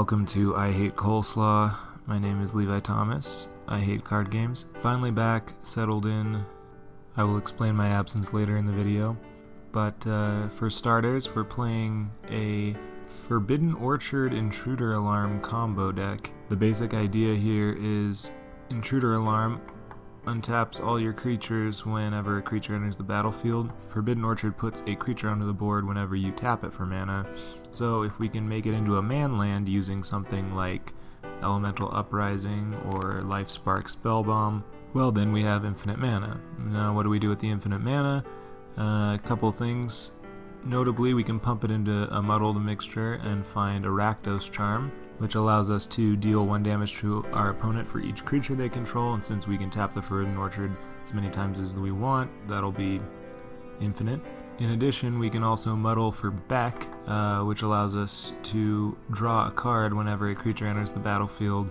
Welcome to I Hate Coleslaw. My name is Levi Thomas. I hate card games. Finally back, settled in. I will explain my absence later in the video. But for starters, we're playing a Forbidden Orchard Intruder Alarm combo deck. The basic idea here is Intruder Alarm untaps all your creatures whenever a creature enters the battlefield. Forbidden Orchard puts a creature onto the board whenever you tap it for mana. So if we can make it into a man land using something like Elemental Uprising or Life Spark Spellbomb, well then we have infinite mana. Now what do we do with the infinite mana? A couple things. Notably, we can pump it into a Muddled Mixture and find a Rakdos Charm, which allows us to deal 1 damage to our opponent for each creature they control, and since we can tap the Forbidden Orchard as many times as we want, that'll be infinite. In addition, we can also muddle for Beck, which allows us to draw a card whenever a creature enters the battlefield.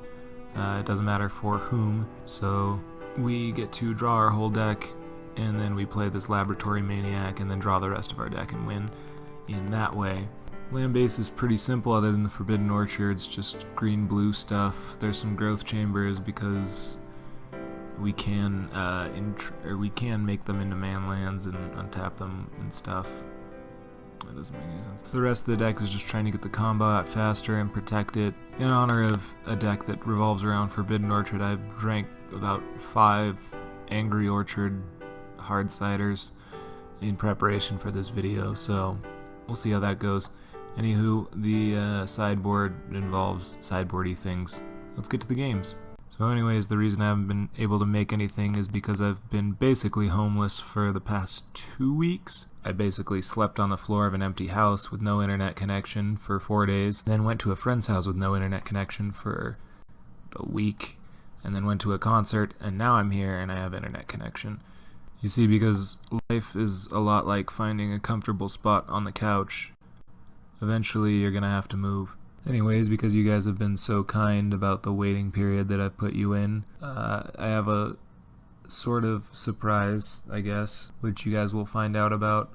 It doesn't matter for whom, so we get to draw our whole deck, and then we play this Laboratory Maniac and then draw the rest of our deck and win in that way. Land base is pretty simple other than the Forbidden Orchards, just green-blue stuff. There's some growth chambers because we can make them into man lands and untap them and stuff. That doesn't make any sense. The rest of the deck is just trying to get the combo out faster and protect it. In honor of a deck that revolves around Forbidden Orchard, I've drank about 5 Angry Orchard hard ciders in preparation for this video, so we'll see how that goes. Anywho, the sideboard involves sideboardy things. Let's get to the games. So anyways, the reason I haven't been able to make anything is because I've been basically homeless for the past 2 weeks. I basically slept on the floor of an empty house with no internet connection for 4 days, then went to a friend's house with no internet connection for a week, and then went to a concert, and now I'm here and I have internet connection. You see, because life is a lot like finding a comfortable spot on the couch. Eventually you're gonna have to move. Anyways, because you guys have been so kind about the waiting period that I've put you in, I have a sort of surprise, I guess, which you guys will find out about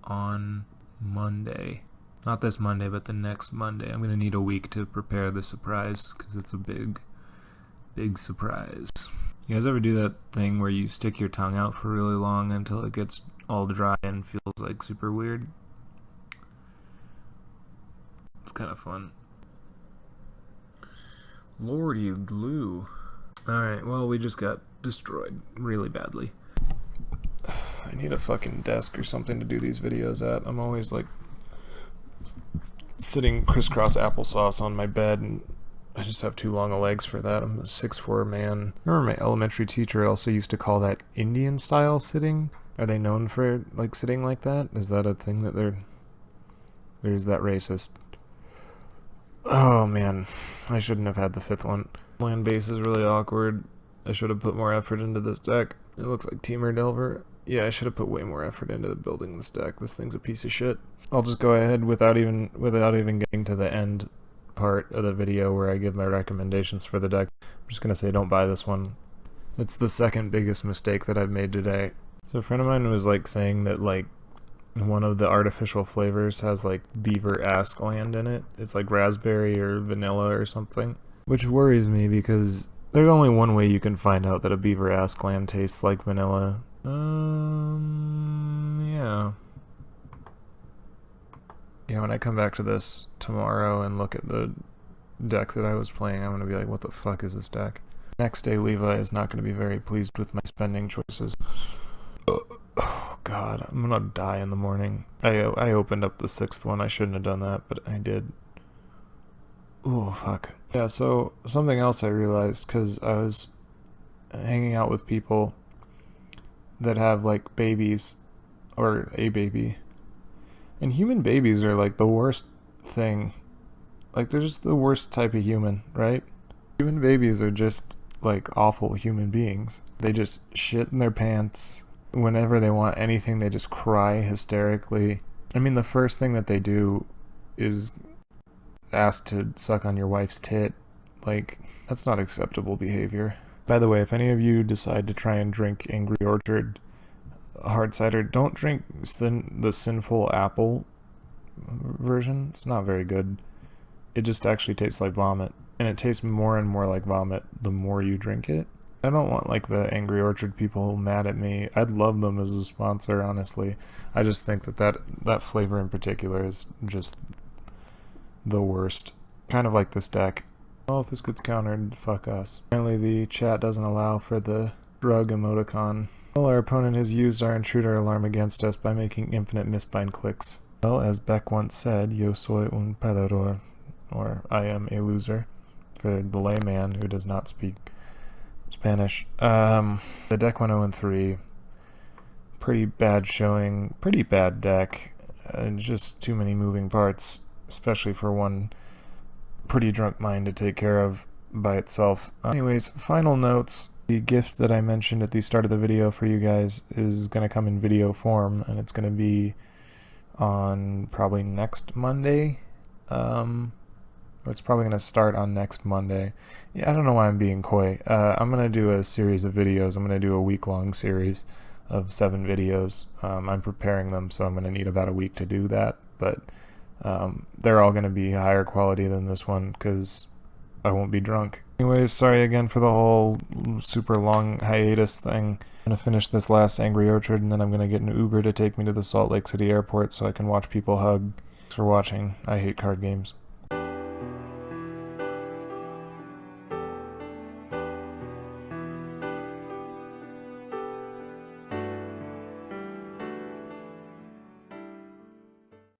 on Monday. Not this Monday, but the next Monday. I'm gonna need a week to prepare the surprise, because it's a big surprise. You guys ever do that thing where you stick your tongue out for really long until it gets all dry and feels like super weird? It's kind of fun. Lordy glue. Alright, well, we just got destroyed really badly. I need a fucking desk or something to do these videos at. I'm always like sitting crisscross applesauce on my bed, and I just have too long of legs for that. I'm a 6'4" man. I remember my elementary teacher also used to call that Indian style sitting. Are they known for like sitting like that? Is that a thing that they're... Or is that racist? Oh man, I shouldn't have had the 5th one. Land base is really awkward. I should have put more effort into this deck. It looks like Teamer Delver. Yeah, I should have put way more effort into building this deck. This thing's a piece of shit. I'll just go ahead without even getting to the end part of the video where I give my recommendations for the deck. I'm just gonna say don't buy this one. It's the second biggest mistake that I've made today. So a friend of mine was like saying that like one of the artificial flavors has like beaver ass land in it. It's like raspberry or vanilla or something, which worries me because there's only one way you can find out that a beaver ass land tastes like vanilla. Yeah. Yeah, when I come back to this tomorrow and look at the deck that I was playing, I'm gonna be like, what the fuck is this deck? Next day, Levi is not gonna be very pleased with my spending choices. Oh god, I'm gonna die in the morning. I opened up the 6th one. I shouldn't have done that, but I did. Oh fuck. Yeah, so something else I realized, because I was hanging out with people that have like babies, or a baby, and human babies are like the worst thing. Like they're just the worst type of human, right? Human babies are just like awful human beings. They just shit in their pants. Whenever they want anything, they just cry hysterically. I mean, the first thing that they do is ask to suck on your wife's tit. Like, that's not acceptable behavior. By the way, if any of you decide to try and drink Angry Orchard hard cider, don't drink the Sinful Apple version. It's not very good. it just actually tastes like vomit. And it tastes more and more like vomit the more you drink it. I don't want like the Angry Orchard people mad at me. I'd love them as a sponsor, honestly. I just think that flavor in particular is just the worst. Kind of like this deck. Well, if this gets countered, fuck us. Apparently the chat doesn't allow for the drug emoticon. Well, our opponent has used our intruder alarm against us by making infinite misbind clicks. Well, as Beck once said, yo soy un perdedor, or I am a loser, for the layman who does not speak Spanish. The deck went 0-3. Pretty bad showing, pretty bad deck. Just too many moving parts, especially for one pretty drunk mind to take care of by itself. Anyways, final notes. The gift that I mentioned at the start of the video for you guys is going to come in video form, and it's going to be on probably next Monday. It's probably going to start on next Monday. Yeah, I don't know why I'm being coy. I'm going to do a series of videos. I'm going to do a week-long series of 7 videos. I'm preparing them, so I'm going to need about a week to do that, but they're all going to be higher quality than this one because I won't be drunk. Anyways, sorry again for the whole super long hiatus thing. I'm going to finish this last Angry Orchard, and then I'm going to get an Uber to take me to the Salt Lake City airport so I can watch people hug. Thanks for watching. I hate card games.